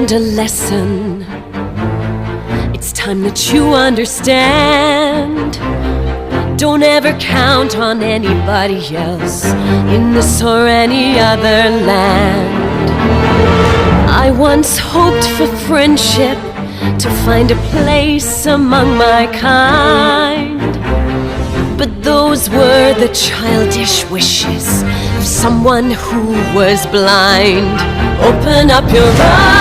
learned a lesson. It's time that you understand. Don't ever count on anybody else in this or any other land. I once hoped for friendship, to find a place among my kind, but those were the childish wishes of someone who was blind. Open up your eyes,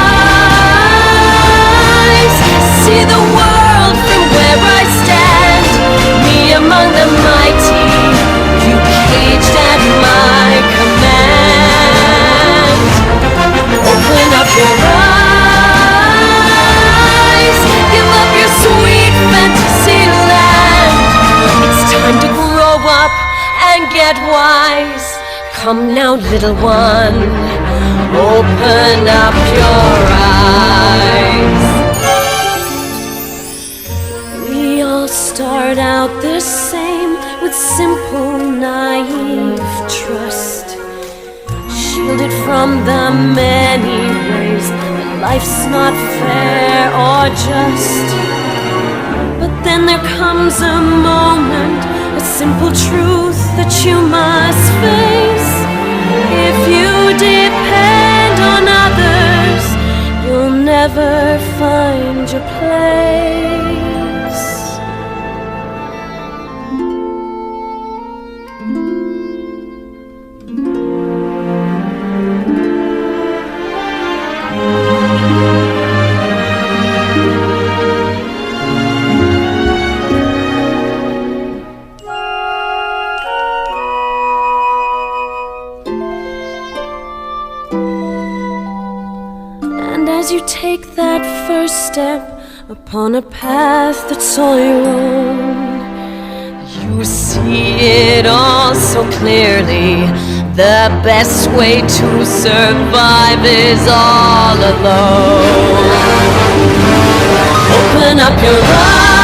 see the world from where I stand. Me among the mighty, you caged at my command. Open up your eyes, give up your sweet fantasy land. It's time to grow up and get wise. Come now, little one, open up your eyes. We all start out the same, with simple, naive trust, shielded from the many ways that life's not fair or just. But then there comes a moment, a simple truth that you must face. If you depend on others, you'll never find your place. As you take that first step upon a path that's all your own, you see it all so clearly. The best way to survive is all alone. Open up your eyes.